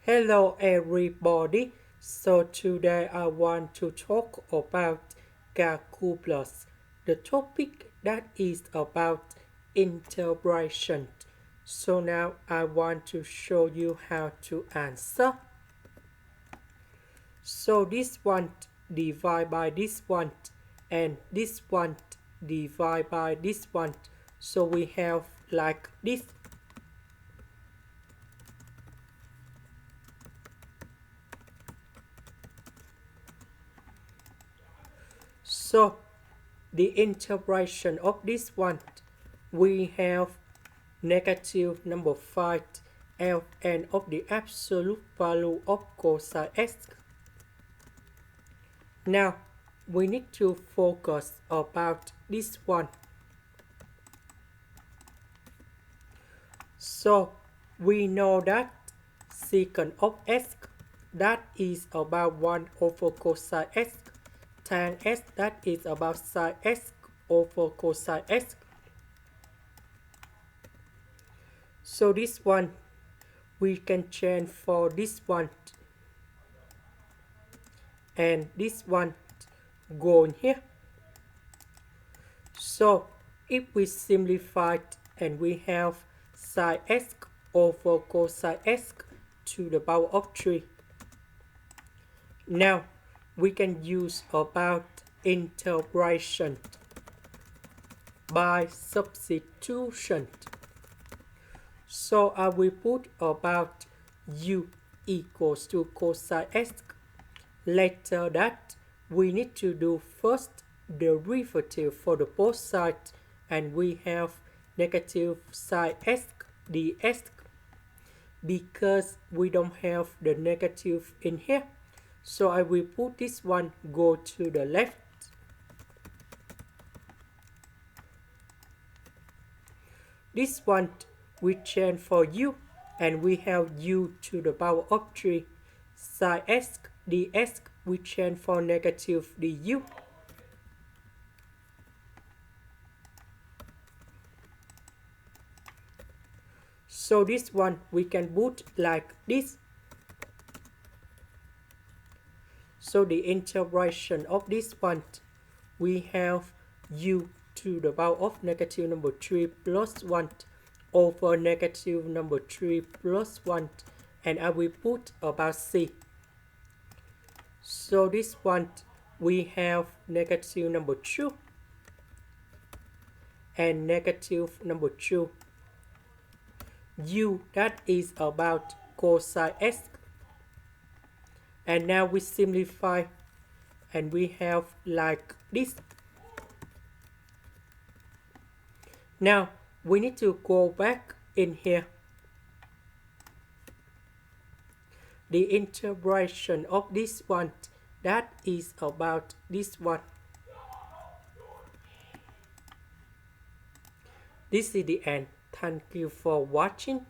Hello everybody. So today I want to talk about calculus. The topic that is about integration. So now I want to show you how to answer. So this one divide by this one and this one divide by this one. So we have like this. So the integration of this one, we have negative number 5 ln of the absolute value of cosine x. Now we need to focus about this one. So we know that secant of x, that is about 1 over cosine x, tan x, that is about sine x over cosine x. So this one we can change for this one, and this one go in here. So if we simplify it, and we have sine x over cosine x to the power of 3. Now we can use about integration by substitution. So I will put about u equals to cosine x. Later that we need to do first derivative for the both sides, and we have negative sine x dx. Because we don't have the negative in here, so I will put this one go to the left. This one we change for u, and we have u to the power of 3. Sine x dx we change for negative du. So this one we can put like this. So the integration of this one, we have u to the power of negative number 3 plus 1 over negative number 3 plus 1, and I will put about c. So this one we have negative number 2 and negative number 2. U, that is about cosine x. And now we simplify, and we have like this. Now we need to go back in here. The integration of this one, that is about this one. This is the end. Thank you for watching.